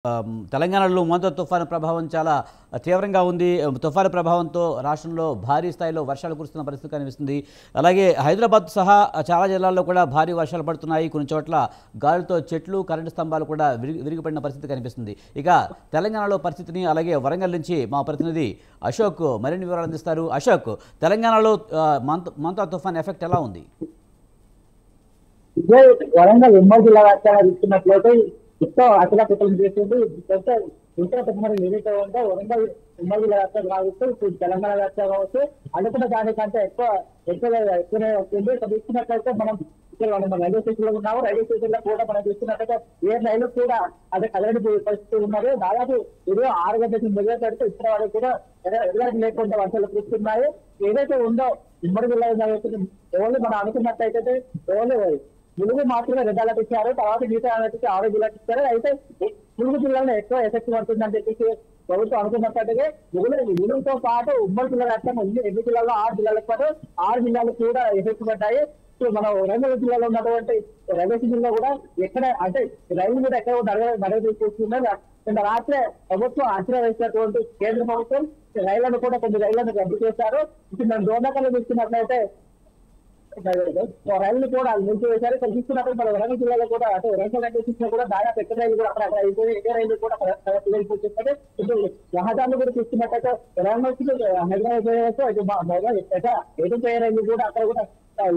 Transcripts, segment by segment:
తెలంగాణలో మోంతా తుఫాను ప్రభావం చాలా తీవ్రంగా ఉంది. తుఫాను ప్రభావంతో రాష్ట్రంలో భారీ స్థాయిలో వర్షాలు కురుస్తున్న పరిస్థితి కనిపిస్తుంది. అలాగే హైదరాబాద్ సహా చాలా జిల్లాల్లో కూడా భారీ వర్షాలు పడుతున్నాయి. కొన్ని చోట్ల గాలితో చెట్లు, కరెంటు స్తంభాలు కూడా విరిగిపడిన పరిస్థితి కనిపిస్తుంది. ఇక తెలంగాణలో పరిస్థితిని అలాగే వరంగల్ నుంచి మా ప్రతినిధి అశోక్ మరిన్ని వివరాలు అందిస్తారు. అశోక్, తెలంగాణలో మోంతా తుఫాన్ ఎఫెక్ట్ ఎలా ఉంది? వరంగల్ ఉమ్మడి జిల్లా వ్యాప్తంగా చూస్తున్నట్లయితే ఎక్కువ అసలు చేసింది ఉత్తర తుమ్మడి నిరీక్ష ఉంటే వరంగల్ ఉమ్మడి జిల్లా వ్యాప్తంగా కావచ్చు, ఇప్పుడు తెలంగాణ వ్యాప్తంగా కావచ్చు, అనుకున్న దానికంటే ఎక్కువనే వస్తుంది. చూస్తున్నట్లయితే మనం ఇక్కడ రైల్వే స్టేషన్ లో ఉన్నాము. రైల్వే స్టేషన్ లో కూడా మనం చూస్తున్నట్లయితే ఏ రైలు కూడా అదే కదలని పరిస్థితి ఉన్నారు. దాదాపు ఉదయం 6 గంటల నుంచి మొదలు పెడితే ఇక్కడ వరకు కూడా ఎదురు లేకుండా వర్షాలు కురుస్తున్నాయి. ఏదైతే ఉందో ఉమ్మడి జిల్లా ఓన్లీ మనం అనుకున్నట్లయితే ఓన్లీ ములుగు మాత్రమే రెడ్ అలర్ట్ ఇచ్చారు. తర్వాత మిగతా అలర్ట్ ఆరెంజ్ అలర్ట్ ఇచ్చారు. అయితే ములుగు జిల్లాలో ఎక్కువ ఎఫెక్ట్ పడుతుందని చెప్పేసి ప్రభుత్వం అనుకున్నప్పటికీ ములుగుతో పాటు ఉమ్మడి జిల్లా వ్యాప్తంగా ఉంది. 8 జిల్లాల్లో 6 జిల్లాలకు పాటు 6 జిల్లాలు కూడా ఎఫెక్ట్ పడ్డాయి. మన వరంగల్ జిల్లాలో ఉన్నటువంటి రైల్వే స్టేషన్ లో కూడా ఎక్కడ అంటే రైలు కూడా ఎక్కడ నడవదీస్తున్నారు. నిన్న రాత్రే ప్రభుత్వం అంచనా వేసినటువంటి కేంద్ర ప్రభుత్వం రైళ్లను కూడా కొన్ని రైళ్లను రద్దు చేశారు. ఇప్పుడు మనం దోర్నకల్లో చూస్తున్నట్లయితే రైళ్లు కూడా నిలిపివేశారు. ఇక్కడ చూస్తున్నప్పుడు మన వరంగల్ జిల్లాలో కూడా అంటే వరంగల్ రైల్వే కూడా దాదాపు ఎక్కడ రైలు కూడా అక్కడ అయిపోయి ఏ రైలు కూడా వెళ్ళిపోతుంది. ఇప్పుడు రహదారులు కూడా చూస్తున్నట్టయితే వరంగల్ హైదరాబాద్ ఎటు రైలు కూడా అక్కడ కూడా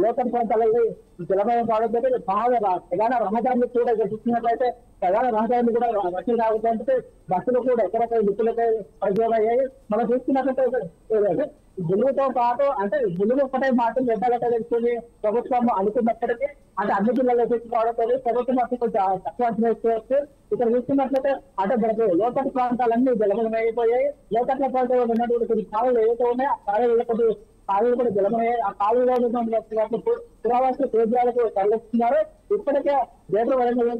లోకల్ ప్రాంతాలలో జలమయం కావడంతో ప్రధాన రహదారులు కూడా ఇక్కడ చూస్తున్నట్లయితే ప్రధాన రహదారులు కూడా బస్సులు రావడంతో బస్సులు కూడా ఎక్కడెక్కడ దిక్కులపై పరిచయం అయ్యాయి. మనం చూస్తున్నట్లయితే గులుగుతో పాటు అంటే గులుగు ఒకటే మాటలు ఎడ్డగట్ట తెలుసుకుని ప్రభుత్వం అనుకున్నప్పటికీ అంటే అన్ని జిల్లాలో తెచ్చుకోవడంతో ప్రభుత్వం కొంచెం తక్కువ అంచనా వేసుకోవచ్చు. ఇక్కడ చూస్తున్నట్లయితే అంటే మనకు లోకల్ ప్రాంతాలన్నీ జలమయం అయిపోయాయి. లోకల్ ప్రాంతాల్లో ఉన్నటువంటి కొన్ని కాలువలు ఏవైతే ఉన్నాయో ఆ కాలువలు కూడా జలమయ్యాయి. ఆ కాలువలో పురావస్తు కేంద్రాలకు తరలిస్తున్నారు. ఇప్పటికే దేశ వరంగల్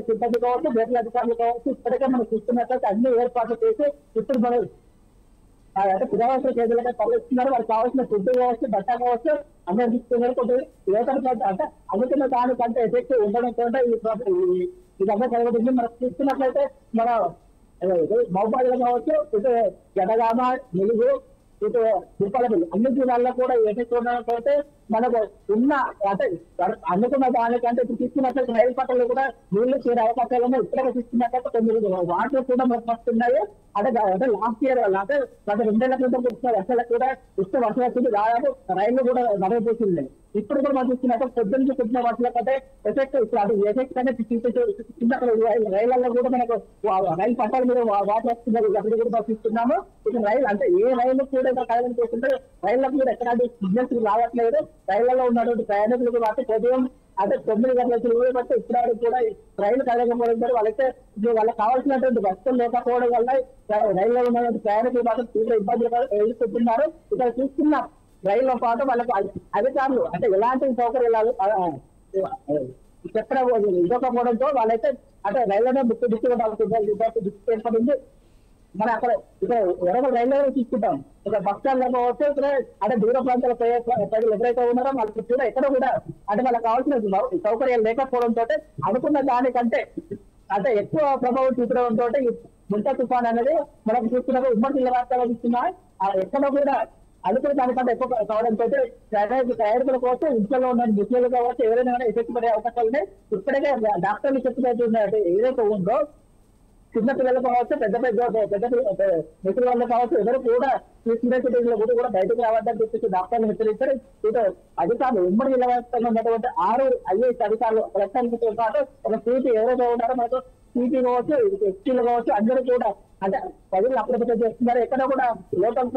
సిబ్బంది కావచ్చు, దేశ అధికారులు కావచ్చు, ఇప్పటికే మనం చూస్తున్నట్లయితే అన్ని ఏర్పాట్లు చేసి ఇప్పుడు మనం అంటే పురావస్తు కేంద్రాలకు తరలిస్తున్నారు. వారికి కావాల్సిన ఫుడ్ కావచ్చు, బట్ట కావచ్చు అందరూ తీసుకున్నారు. కొంచెం లోకల్ అంటే అనుకున్న దానికంటే ఎఫెక్ట్ ఉండడంతో ఇదంతా జరుగుతుంది. మనం చూస్తున్నట్లయితే మన మహబూబాబాద్ కావచ్చు, ఇటు జనగామ, ములుగు, ఇటు తిరుపతి అన్ని జిల్లాల్లో కూడా ఎఫెక్ట్ ఉండడంతో మనకు ఉన్న అంటే అనుకున్న దానికంటే ఇప్పుడు తీసుకున్నట్లయితే రైలు పట్టాలు కూడా నీళ్లు చేరే అవకాశాలను ఇప్పటికే తీసుకున్నట్లయితే కొన్ని వాటర్ కూడా మనకు వస్తున్నాయి. అంటే లాస్ట్ ఇయర్ అంటే గత 2 ఏళ్ల క్రితం వచ్చిన వర్షాలకు కూడా ఇష్ట వర్షం వచ్చింది. దాదాపు రైళ్లు కూడా నడవపోతుంది. ఇప్పుడు కూడా మనం చూస్తున్నట్టు పొద్దున్న పుట్టిన వర్షాల కంటే ఎఫెక్ట్ ఇప్పుడు అది ఎఫెక్ట్ అనేది చిన్న రైళ్లలో కూడా మనకు రైలు పట్టాల మీద వాటర్ వస్తున్నారు. అప్పుడు కూడా మనం చూస్తున్నాము. ఇక రైలు అంటే ఏ రైలు కూడా కలగని చేస్తుంటే రైళ్లకు కూడా ఎక్కడాంటి సిగ్నల్స్ రావట్లేదు. రైళ్లలో ఉన్నటువంటి ప్రయాణికులకు వాటి ఉదయం అంటే 9 గంటల బట్టి ఇప్పుడు కూడా రైలు కలగకపోవడం వాళ్ళైతే వాళ్ళకి కావాల్సినటువంటి బస్సులు లేకపోవడం వల్ల రైల్లో ఉన్నటువంటి ప్రయాణికులు మాత్రం తీవ్ర ఇబ్బందులు ఎదుర్కొంటున్నారు. ఇక్కడ చూస్తున్న రైల్లో పాటు వాళ్ళకు అధికారులు అంటే ఎలాంటి సౌకర్యాలు చెప్పడం ఇవ్వకపోవడంతో వాళ్ళైతే అంటే రైల్లోనే దిక్కు ఏర్పడింది. మనం అక్కడ ఇక్కడ వరంగల్ రైల్లో తీసుకుంటాం. ఇక్కడ బస్ స్టాండ్ లో వస్తే ఇక్కడ అంటే దూర ప్రాంతాల ప్రజలు ఎవరైతే ఉన్నారో వాళ్ళకి కూడా ఎక్కడ కూడా అంటే వాళ్ళకి కావాల్సిన సౌకర్యాలు లేకపోవడంతో అనుకున్న దానికంటే అంటే ఎక్కువ ప్రభావం చూపడంతో మోంతా తుఫాన్ అనేది మనం చూస్తున్నప్పుడు ఉమ్మడి జిల్లా వ్యాప్తంగా చూస్తున్నా ఎక్కడ కూడా అనుకున్న దానికంటే ఎక్కువ కావడంతో ప్రయాణికుల కోసం ఇంట్లో ఉన్న ముస్లింలు కావచ్చు ఎవరైనా ఎఫెక్ట్ పడే అవకాశాలు ఉన్నాయి. ఇప్పటికే డాక్టర్లు చెప్పినట్టు ఏదైతే ఉందో చిన్న పిల్లలు కావచ్చు, పెద్ద మిత్రుల వాళ్ళు కావచ్చు ఎవరు కూడా యూనివర్సిటీలో కూడా బయటకు రావద్దని చెప్పేసి డాక్టర్లు హెచ్చరించారు. ఇటు అధికారులు ఉమ్మడి జిల్లా వ్యాప్తంగా ఉన్నటువంటి 6 ఐఏఎస్ అధికారులు కలెక్టర్లతో పాటు ఒక సీటీ ఎవరైతే ఉన్నారో మనకు సీటీ కావచ్చు, ఎస్టీలు కావచ్చు అందరూ కూడా అంటే ప్రజలు అప్రమత్తం చేస్తున్నారు. ఎక్కడ కూడా లోకల్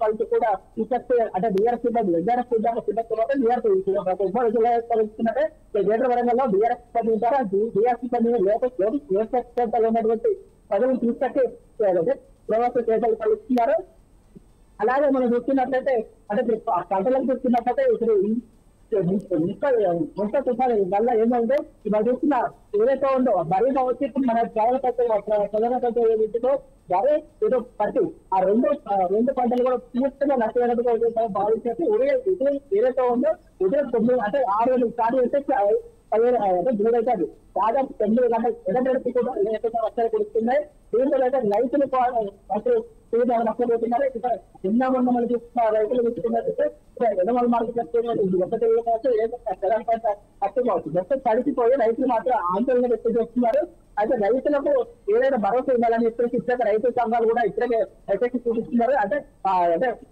పరిస్థితి కూడా ఇఫెక్ట్ అంటే డిఆర్ఎస్ సిబ్బంది ఉమ్మడి జిల్లా ఇస్తున్నట్టే గ్రేటర్ వరంగల్లో డిఆర్ఎస్ సిబ్బంది ఉంటారు. డిఆర్ఎస్ సిబ్బంది లోకల్ ఉన్నటువంటి ప్రజలను తీసుకొచ్చి ప్రవాస కేంద్రాలు కలుస్తున్నారు. అలాగే మనం చూస్తున్నట్లయితే అంటే పంటలకు చూస్తున్నట్లయితే ఇప్పుడు మోంతా తుఫాను వల్ల ఏమంటే మనం చూస్తున్న ఏదైతే ఉందో బరి వచ్చి మన ప్రధాన వీటిలో బరి ఏదో పట్టి ఆ రెండు పంటలు కూడా పూర్తిగా నష్టమైనట్టుగా భావించేసి ఏదైతే ఉందో ఉదయం 9 అంటే 6 స్టార్ట్ చేస్తే 15 జూన్ అవుతుంది. దాదాపు 9 గంటల ఎడబెడిపి కూడా లేకుండా వర్షాలు కురుస్తున్నాయి. దీంతో అయితే రైతులు అసలు నష్టపోతున్నారు. ఇక్కడ చిన్న మొన్న మనం చూస్తున్న రైతులు తీసుకున్నట్టు ఎడమల మార్కెట్ కష్టమవుతుంది. జస్ట్ తడిసిపోయి రైతులు మాత్రం ఆందోళన వ్యక్తం చేస్తున్నారు. అయితే రైతులకు ఏదైనా భరోసా ఇవ్వాలని చెప్పేసి ఇప్పటికే రైతు సంఘాలు కూడా ఇప్పటికే ఎఫెక్ట్ చూపిస్తున్నారు. అంటే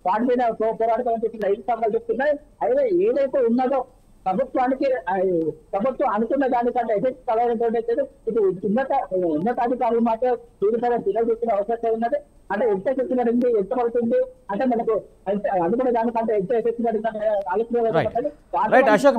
వాటి మీద పోరాడతామని చెప్పి రైతు సంఘాలు చెప్తున్నాయి. అయితే ఏదైతే ఉన్నదో ప్రభుత్వం అనుకున్న దానికంటే ఎఫెక్ట్ కలగడంతో ఇప్పుడు ఉన్నతాధికారులు మాత్రం దీనిపైన చర్యలు చెప్పిన అవసరం ఉన్నది. అంటే ఎంత ఎఫెక్ట్ పడింది, ఎంత పడుతుంది అంటే మనకు అనుకునే దానికంటే ఎంత ఎఫెక్ట్ పడింది రైట్ అశోక్